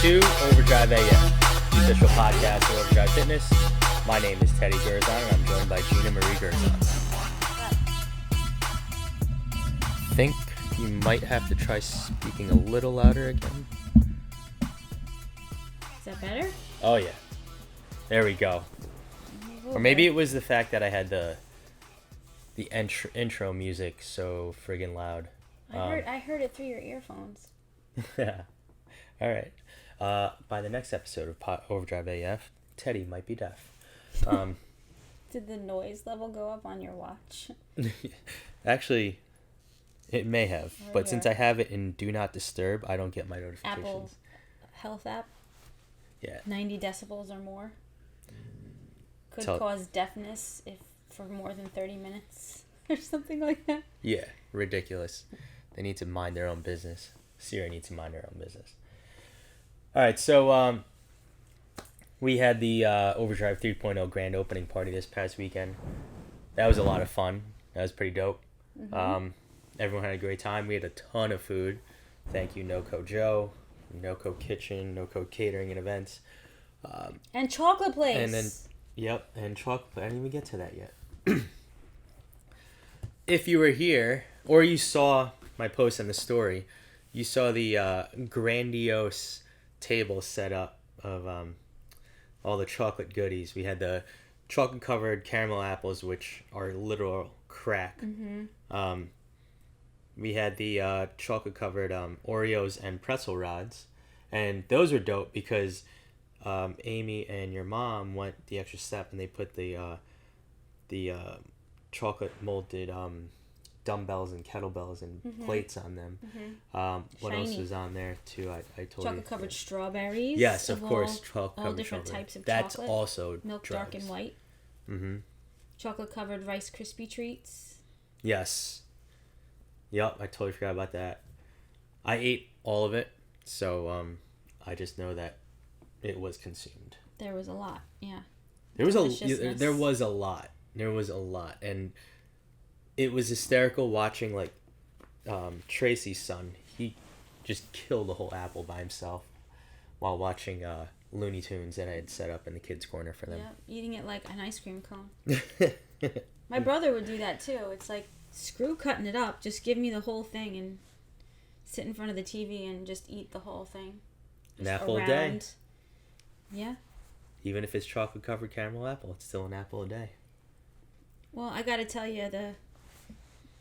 to Overdrive AF, the official podcast of Overdrive Fitness. My name is Teddy Gurzon, and I'm joined by Gina Marie Gurzon. I think you might have to try speaking a little louder again. Is that better? Oh yeah, there we go. Or maybe it was the fact that I had the intro music so friggin' loud. I heard it through your earphones. Yeah. All right. By the next episode of Overdrive AF, Teddy might be deaf. Did the noise level go up on your watch? Actually, it may have, Oh, but yeah. since I have it in Do Not Disturb, I don't get my notifications. Apple Health app? Yeah. 90 decibels or more? Could cause deafness if for more than 30 minutes or something like that. Yeah, ridiculous. They need to mind their own business. Siri needs to mind their own business. All right, so we had the Overdrive 3.0 grand opening party this past weekend. That was a lot of fun. That was pretty dope. Mm-hmm. Everyone had a great time. We had a ton of food. Thank you, NoCo Joe, NoCo Kitchen, NoCo Catering and Events. And chocolate place. And then, and chocolate. I didn't even get to that yet. If you were here, or you saw my post in the story, you saw the grandiose table set up of all the chocolate goodies. We had the chocolate-covered caramel apples, which are literal crack. Mm-hmm. We had the chocolate-covered Oreos and pretzel rods. And those were dope because Amy and your mom went the extra step and they put the chocolate molded dumbbells and kettlebells and plates on them. Mm-hmm. What else was on there too? I told chocolate covered strawberries. Yes, of course, chocolate all covered different strawberry. types of That's chocolate. also milk drugs. dark and white. Mm-hmm. Chocolate covered Rice Krispie treats. Yes. Yep, I totally forgot about that. I ate all of it, so I just know that it was consumed. There was a lot, yeah. There was a lot, and it was hysterical watching like Tracy's son. He just killed the whole apple by himself while watching Looney Tunes that I had set up in the kids' corner for them. Yeah, eating it like an ice cream cone. My brother would do that too. It's like, screw cutting it up. Just give me the whole thing and sit in front of the TV and just eat the whole thing. An apple a day. Yeah. Even if it's chocolate covered caramel apple, it's still an apple a day. Well, I gotta tell you,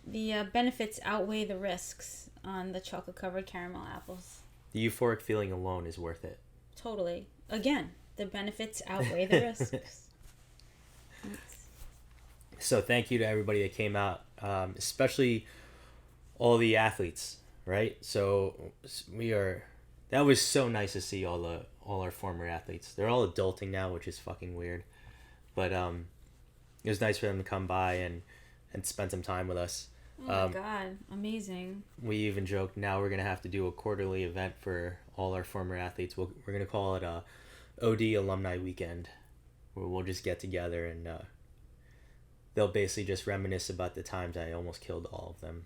the benefits outweigh the risks on the chocolate covered caramel apples. The euphoric feeling alone is worth it. Totally. Again, the benefits outweigh the risks. So thank you to everybody that came out, especially all the athletes, right? So that was so nice to see all our former athletes. They're all adulting now, which is fucking weird. But it was nice for them to come by and spend some time with us. Oh my God, amazing. We even joked now we're going to have to do a quarterly event for all our former athletes. We're going to call it a OD Alumni Weekend, where we'll just get together and they'll basically just reminisce about the times I almost killed all of them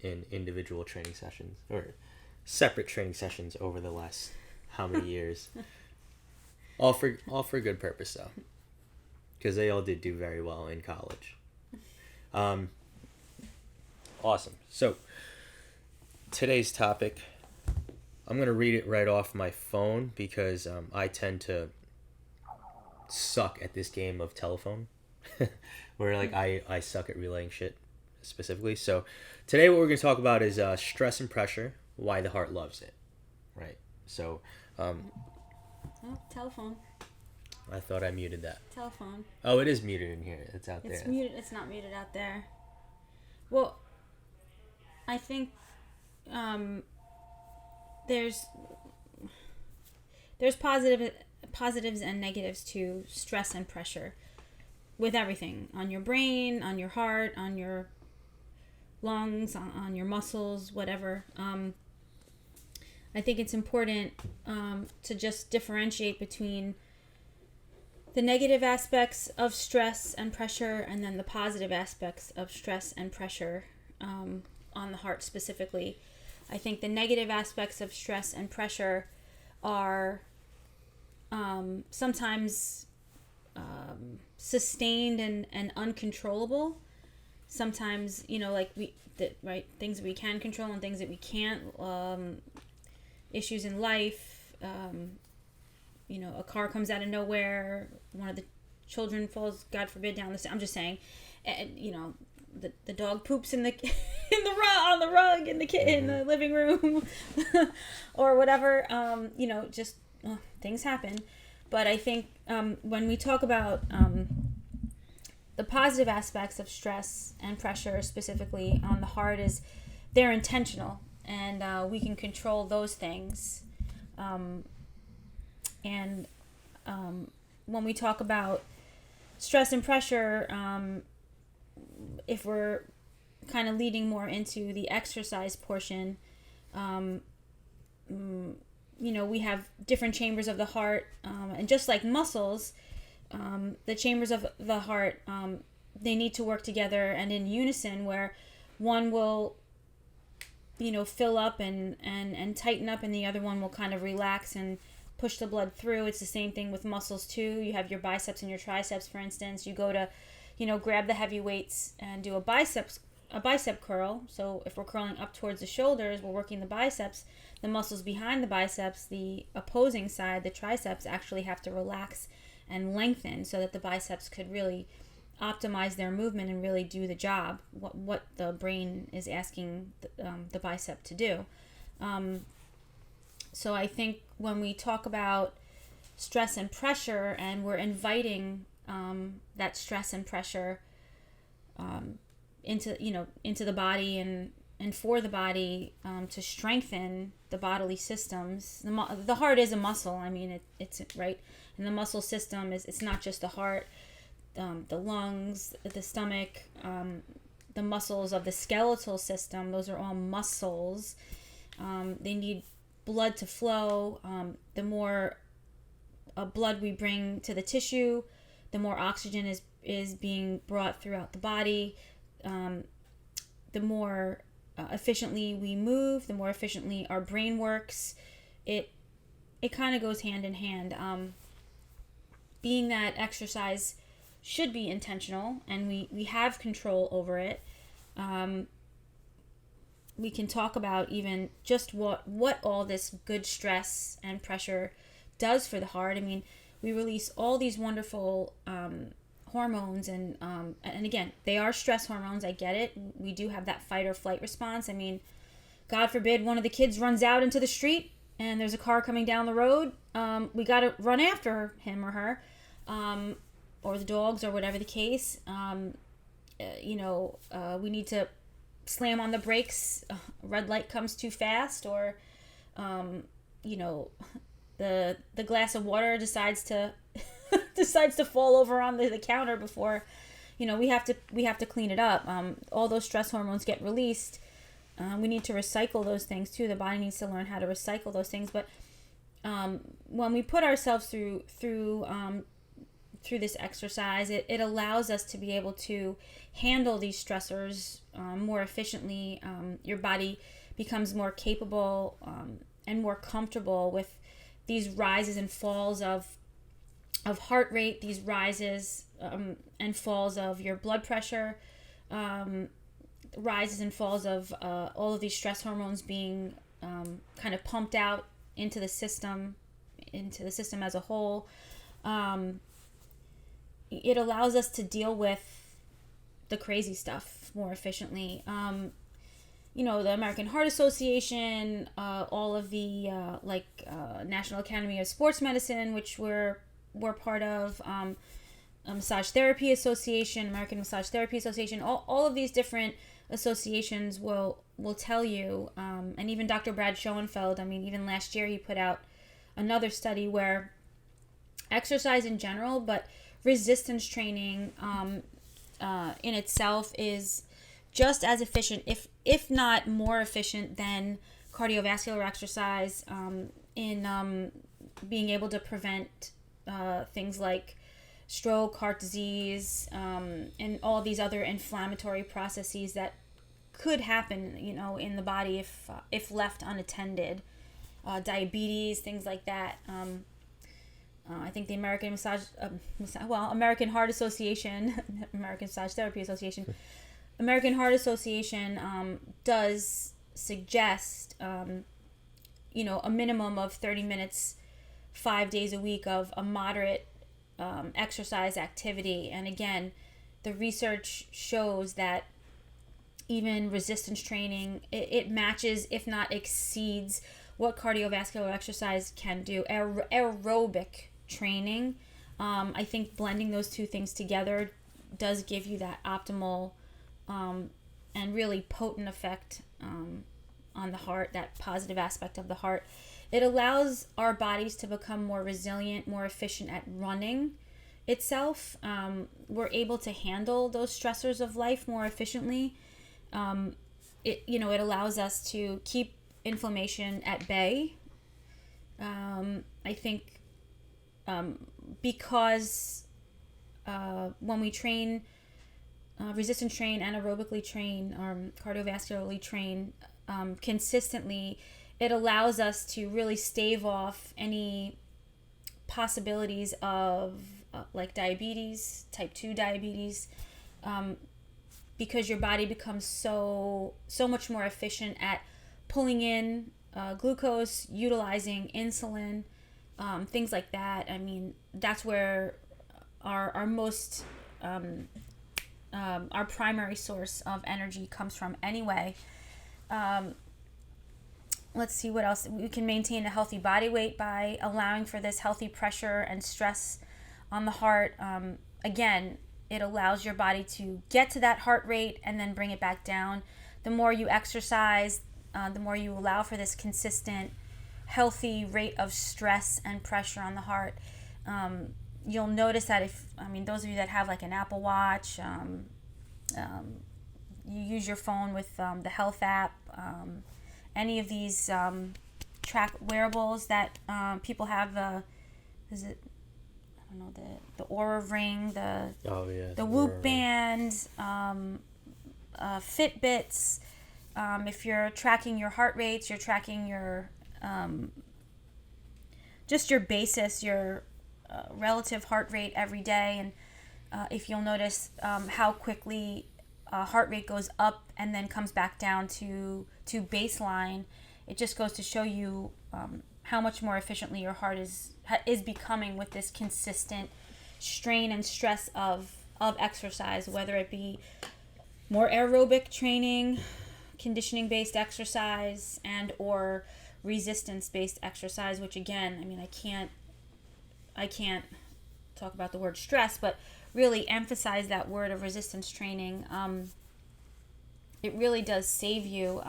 in individual training sessions or separate training sessions over the last how many years. all for good purpose though, because they all did do very well in college. Awesome. So today's topic, I'm gonna read it right off my phone because I tend to suck at this game of telephone. Where like I suck at relaying shit specifically. So today what we're going to talk about is stress and pressure, why the heart loves it. Right. So telephone. I thought I muted that. Telephone. Oh, it is muted in here. It's out there. It's muted. It's not muted out there. Well, I think there's positives and negatives to stress and pressure. With everything, on your brain, on your heart, on your lungs, on your muscles, whatever. I think it's important to just differentiate between the negative aspects of stress and pressure and then the positive aspects of stress and pressure on the heart specifically. I think the negative aspects of stress and pressure are sometimes sustained and uncontrollable. Sometimes, like right, things we can control and things that we can't. Issues in life. A car comes out of nowhere. One of the children falls, God forbid, down the stairs. I'm just saying, and the dog poops in the on the rug in the living room, or whatever. Just things happen. But I think when we talk about the positive aspects of stress and pressure, specifically on the heart, is they're intentional, and we can control those things. And when we talk about stress and pressure, if we're kind of leading more into the exercise portion, we have different chambers of the heart, and just like muscles, the chambers of the heart, they need to work together and in unison, where one will fill up and tighten up, and the other one will kind of relax and push the blood through. It's the same thing with muscles too. You have your biceps and your triceps, for instance. You go to grab the heavy weights and do a bicep curl. So if we're curling up towards the shoulders, we're working the biceps. The muscles behind the biceps, the opposing side, the triceps, actually have to relax and lengthen so that the biceps could really optimize their movement and really do the job, what the brain is asking the bicep to do. So I think when we talk about stress and pressure, and we're inviting that stress and pressure into the body and for the body, to strengthen the bodily systems. The heart is a muscle. I mean, it's right, and the muscle system it's not just the heart. The lungs, the stomach, the muscles of the skeletal system, those are all muscles. They need blood to flow. The more blood we bring to the tissue, the more oxygen is being brought throughout the body. The more efficiently we move, the more efficiently our brain works. It kind of goes hand in hand. Being that exercise should be intentional, and we have control over it. We can talk about even just what all this good stress and pressure does for the heart. I mean, we release all these wonderful hormones, and again, they are stress hormones. I get it. We do have that fight or flight response. I mean, God forbid one of the kids runs out into the street and there's a car coming down the road. We got to run after him or her. Or the dogs, or whatever the case. We need to slam on the brakes. Red light comes too fast, or the glass of water decides to fall over on the counter before we have to clean it up. All those stress hormones get released. We need to recycle those things too. The body needs to learn how to recycle those things. But when we put ourselves through this exercise, it allows us to be able to handle these stressors more efficiently. Your body becomes more capable and more comfortable with these rises and falls of heart rate, these rises and falls of your blood pressure, rises and falls of all of these stress hormones being kind of pumped out into the system as a whole. It allows us to deal with the crazy stuff more efficiently. The American Heart Association, all of the National Academy of Sports Medicine, which we're part of, Massage Therapy Association, American Massage Therapy Association, all of these different associations will tell you, and even Dr. Brad Schoenfeld, I mean, even last year he put out another study where exercise in general, but resistance training in itself is just as efficient, if not more efficient, than cardiovascular exercise in being able to prevent things like stroke, heart disease, and all these other inflammatory processes that could happen, in the body if left unattended. diabetes, things like that. I think the American Heart Association, American Massage Therapy Association, American Heart Association does suggest, a minimum of 30 minutes, 5 days a week of a moderate exercise activity. And again, the research shows that even resistance training, it matches, if not exceeds, what cardiovascular exercise can do. Aerobic training, I think blending those two things together does give you that optimal and really potent effect on the heart, that positive aspect of the heart. It allows our bodies to become more resilient, more efficient at running itself. We're able to handle those stressors of life more efficiently. It allows us to keep inflammation at bay. I think because when we train, resistance train, anaerobically train, cardiovascularly train consistently, it allows us to really stave off any possibilities of like diabetes, type 2 diabetes, because your body becomes so much more efficient at pulling in glucose, utilizing insulin, things like that. I mean, that's where our most our primary source of energy comes from anyway. Let's see what else. We can maintain a healthy body weight by allowing for this healthy pressure and stress on the heart. Again, it allows your body to get to that heart rate and then bring it back down. The more you exercise, the more you allow for this consistent, healthy rate of stress and pressure on the heart. You'll notice that those of you that have like an Apple Watch, you use your phone with the health app, any of these track wearables that people have, the Aura Ring, the Whoop Band, Fitbits. If you're tracking your heart rates, you're tracking your just your basis, your relative heart rate every day, and if you'll notice how quickly heart rate goes up and then comes back down to baseline, it just goes to show you how much more efficiently your heart is becoming with this consistent strain and stress of exercise, whether it be more aerobic training, conditioning based exercise, and or resistance based exercise, which again, I can't talk about the word stress, but really emphasize that word of resistance training. It really does save you.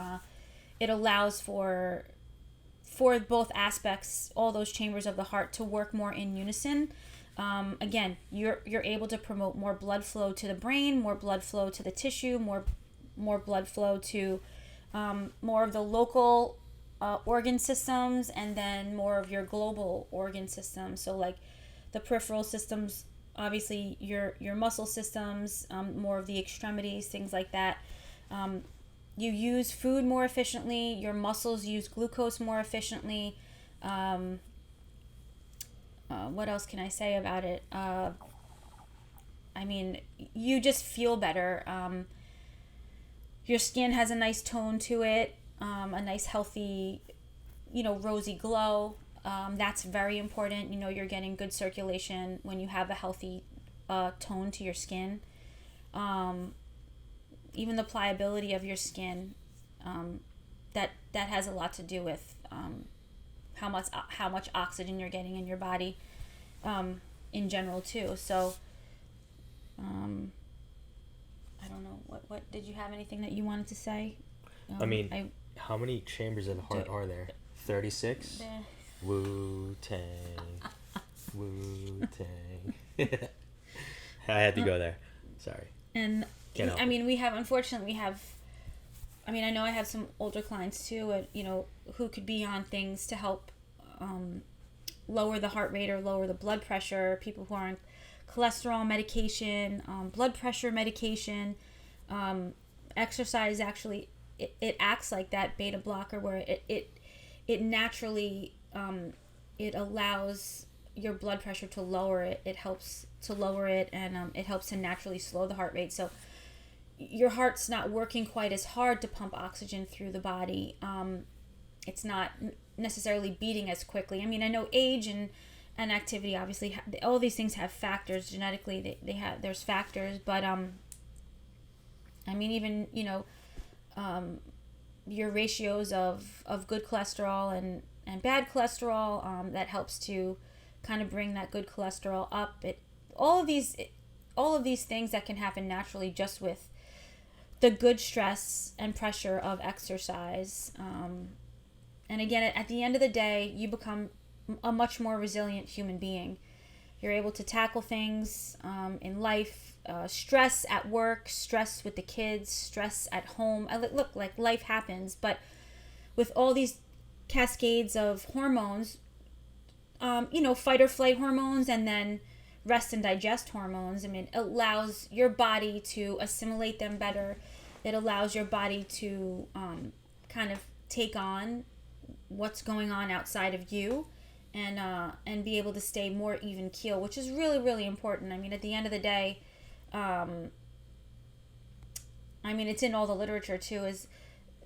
It allows for both aspects, all those chambers of the heart, to work more in unison. Again, you're able to promote more blood flow to the brain, more blood flow to the tissue, more blood flow to more of the local organ systems, and then more of your global organ systems. So like the peripheral systems, obviously your muscle systems, more of the extremities, things like that. You use food more efficiently. Your muscles use glucose more efficiently. What else can I say about it? You just feel better. Your skin has a nice tone to it, a nice healthy, rosy glow. That's very important. You're getting good circulation when you have a healthy tone to your skin. Even the pliability of your skin, that has a lot to do with how much oxygen you're getting in your body, in general too. So, I don't know, what did you have anything that you wanted to say? How many chambers of the heart are there? 36? Wu-Tang. Wu-Tang. I had to go there. Sorry. And unfortunately, I know I have some older clients too, who could be on things to help lower the heart rate or lower the blood pressure. People who are on cholesterol medication, blood pressure medication. Exercise actually, it acts like that beta blocker where it naturally it allows your blood pressure to lower it. It helps to lower it, and it helps to naturally slow the heart rate. So your heart's not working quite as hard to pump oxygen through the body. It's not necessarily beating as quickly. I mean, I know age and activity, obviously, all these things have factors genetically. They have, there's factors, but I mean, even, you know, your ratios of good cholesterol and bad cholesterol, that helps to kind of bring that good cholesterol up. All of these things that can happen naturally just with the good stress and pressure of exercise. And again, at the end of the day, you become a much more resilient human being. You're able to tackle things in life, stress at work, stress with the kids, stress at home. Look, like, life happens, but with all these cascades of hormones, you know, fight or flight hormones, and then rest and digest hormones. I mean, it allows your body to assimilate them better. It allows your body to kind of take on what's going on outside of you, and be able to stay more even keel, which is really, really important. I mean, at the end of the day, I mean, it's in all the literature too, is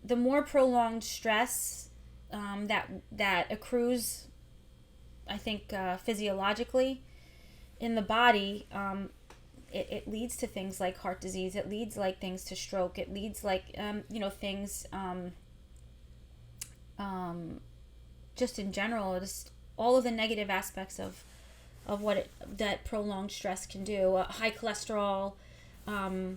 the more prolonged stress that accrues, I think, physiologically in the body, it leads to things like heart disease. It leads like things to stroke. It leads like you know, things just in general, just all of the negative aspects of what that prolonged stress can do. High cholesterol,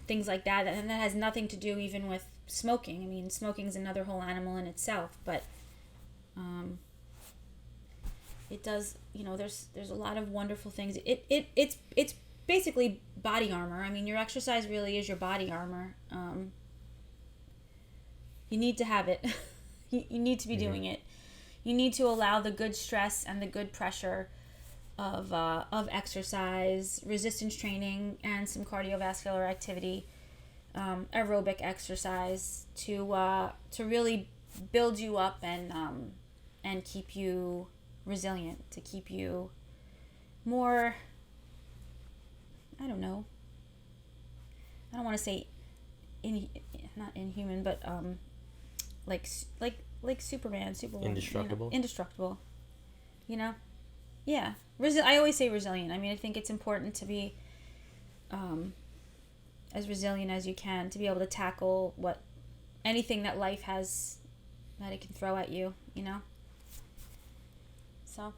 things like that, and that has nothing to do even with smoking. I mean, smoking is another whole animal in itself, but it does, you know, there's a lot of wonderful things. It's basically body armor. I mean, your exercise really is your body armor. You need to have it. You need to be doing it. You need to allow the good stress and the good pressure of exercise, resistance training, and some cardiovascular activity, aerobic exercise to really build you up and keep you resilient, to keep you more, I don't know, I don't want to say not inhuman, but like Superman, Superwoman, Indestructible. You know? Indestructible, you know. Yeah, I always say resilient. I mean, I think it's important to be as resilient as you can, to be able to tackle anything that life has that it can throw at you, you know. So.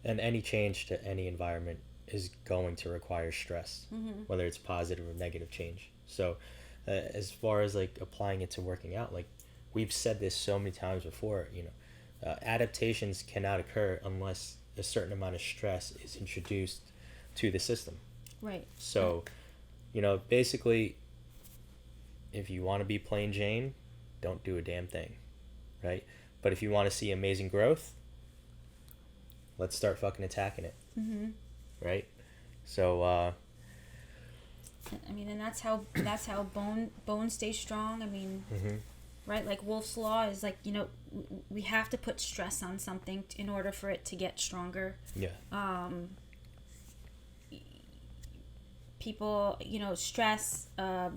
And any change to any environment is going to require stress, whether it's positive or negative change. So, as far as like applying it to working out, like we've said this so many times before, you know, adaptations cannot occur unless a certain amount of stress is introduced to the system. Right. So, you know, basically, if you want to be plain Jane, don't do a damn thing, right? But if you want to see amazing growth, let's start fucking attacking it. Right? So, I mean, and that's how bone stays strong. I mean, right? Like Wolf's Law is like, you know, we have to put stress on something in order for it to get stronger. Yeah. People, you know, stress, the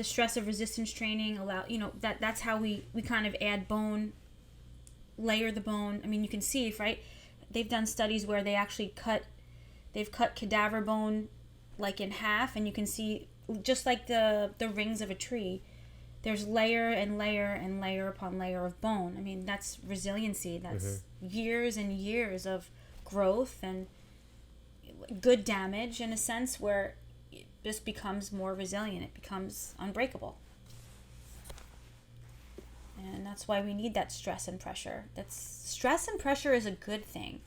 stress of resistance training you know, that's how we kind of add bone, layer the bone. I mean, you can see, right? They've done studies where they actually they've cut cadaver bone like in half, and you can see just like the rings of a tree, there's layer and layer and layer upon layer of bone. I mean, that's resiliency. That's years and years of growth and good damage, in a sense, where it just becomes more resilient. It becomes unbreakable. And that's why we need that stress and pressure. Stress and pressure is a good thing.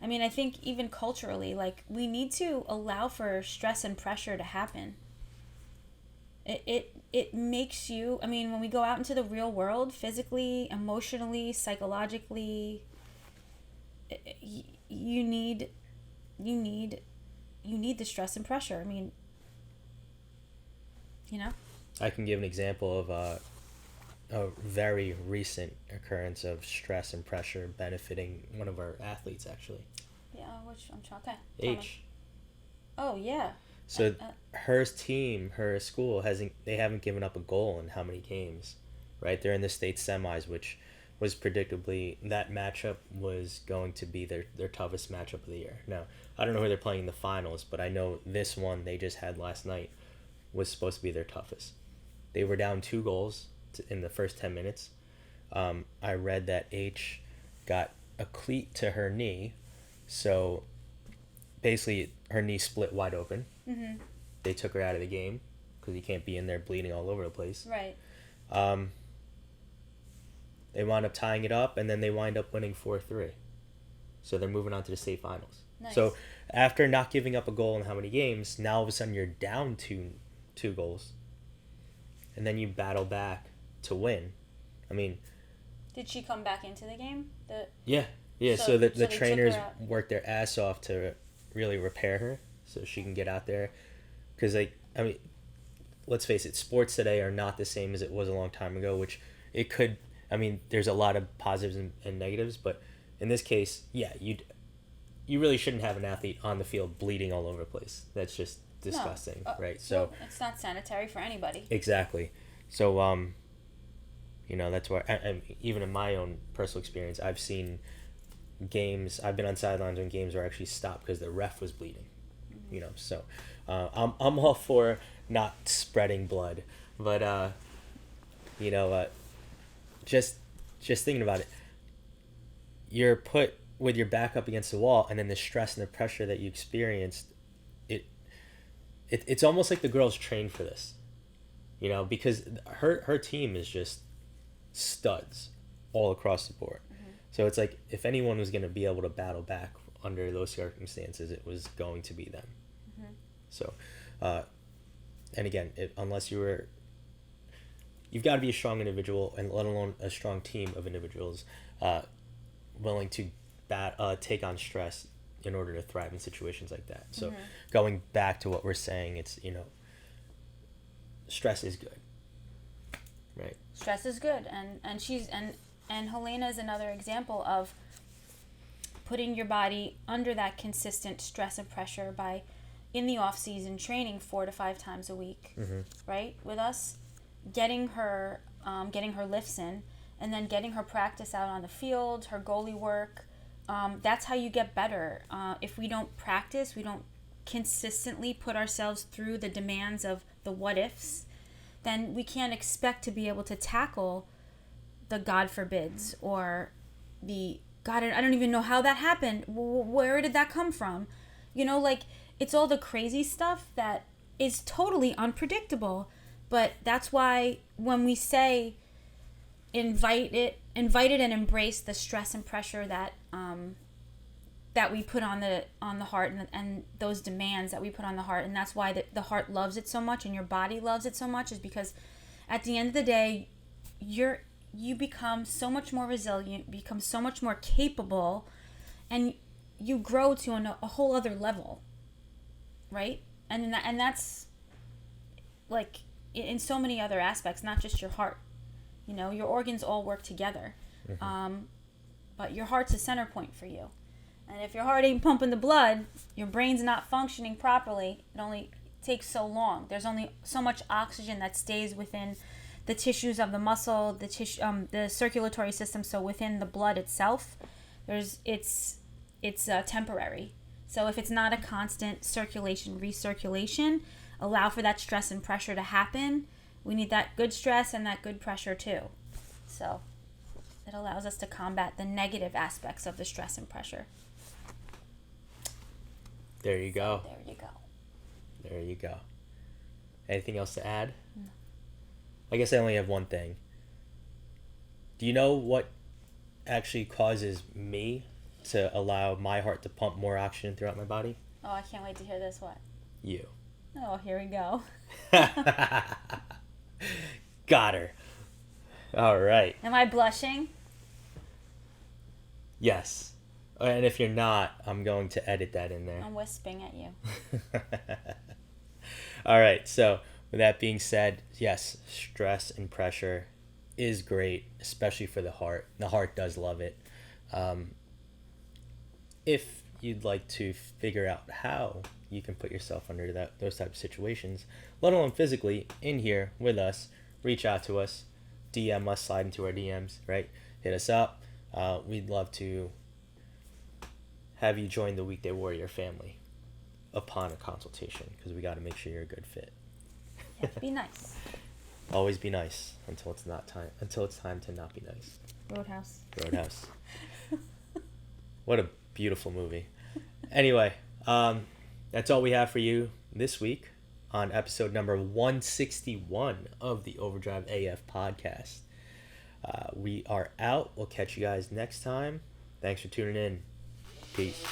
I mean, I think even culturally, like, we need to allow for stress and pressure to happen. It makes you, I mean, when we go out into the real world, physically, emotionally, psychologically, you need the stress and pressure. I mean, you know? I can give an example of a very recent occurrence of stress and pressure benefiting one of our athletes, actually. Yeah, which I'm trying. Okay. Tell me. H. Oh yeah. So her team, her school they haven't given up a goal in how many games, right? They're in the state semis, which was predictably that matchup was going to be their toughest matchup of the year. Now, I don't know who they're playing in the finals, but I know this one they just had last night was supposed to be their toughest. They were down 2 goals in the first 10 minutes. I read that H got a cleat to her knee, so basically her knee split wide open. Mm-hmm. They took her out of the game because you can't be in there bleeding all over the place. Right. They wound up tying it up, and then they wind up winning 4-3. So they're moving on to the state finals. Nice. So after not giving up a goal in how many games, now all of a sudden you're down two goals, and then you battle back to win. I mean, did she come back into the game? Yeah. So the they trainers took her out. worked their ass off to really repair her so she can get out there. Because, let's face it, sports today are not the same as it was a long time ago, which it could... there's a lot of positives and negatives, but in this case, yeah, you really shouldn't have an athlete on the field bleeding all over the place. That's just disgusting, right? So well, it's not sanitary for anybody. Exactly. So, that's why, even in my own personal experience, I've seen games, I've been on sidelines when games were actually stopped because the ref was bleeding, so I'm all for not spreading blood, but, just thinking about it, you're put with your back up against the wall, and then the stress and the pressure that you experienced, it's almost like the girls trained for this, because her team is just studs all across the board. Mm-hmm. So it's like if anyone was going to be able to battle back under those circumstances, it was going to be them. Mm-hmm. So, and again, unless you've got to be a strong individual, and let alone a strong team of individuals willing to take on stress in order to thrive in situations like that. So mm-hmm. Going back to what we're saying, it's, stress is good, right? Stress is good, and Helena is another example of putting your body under that consistent stress and pressure by, in the off season, training 4 to 5 times a week, mm-hmm. right? With us, getting her lifts in, and then getting her practice out on the field, her goalie work. That's how you get better. If we don't practice, we don't consistently put ourselves through the demands of the what ifs, then we can't expect to be able to tackle the God forbids or the God, I don't even know how that happened. Where did that come from? It's all the crazy stuff that is totally unpredictable. But that's why when we say invite it and embrace the stress and pressure that we put on the heart and those demands that we put on the heart, and that's why the heart loves it so much and your body loves it so much, is because at the end of the day, you become so much more resilient, become so much more capable, and you grow to a whole other level, right? And that's like in so many other aspects, not just your heart. Your organs all work together, mm-hmm. But your heart's a center point for you. And if your heart ain't pumping the blood, your brain's not functioning properly. It only takes so long. There's only so much oxygen that stays within the tissues of the muscle, the circulatory system. So within the blood itself, it's temporary. So if it's not a constant recirculation, allow for that stress and pressure to happen. We need that good stress and that good pressure too. So it allows us to combat the negative aspects of the stress and pressure. There you go. There you go. Anything else to add? No. I guess I only have one thing. Do you know what actually causes me to allow my heart to pump more oxygen throughout my body? Oh, I can't wait to hear this. What? You. Oh, here we go. Got her. All right. Am I blushing? Yes. And if you're not, I'm going to edit that in there. I'm wisping at you. All right. So with that being said, yes, stress and pressure is great, especially for the heart. The heart does love it. If you'd like to figure out how you can put yourself under those type of situations, let alone physically, in here with us, reach out to us, DM us, slide into our DMs, right? Hit us up. We'd love to have you join the Weekday Warrior family upon a consultation, because we got to make sure you're a good fit. Yeah, be nice. Always be nice until it's time to not be nice. Roadhouse. What a beautiful movie. Anyway, that's all we have for you this week on episode number 161 of the Overdrive AF podcast. We are out. We'll catch you guys next time. Thanks for tuning in. Peace.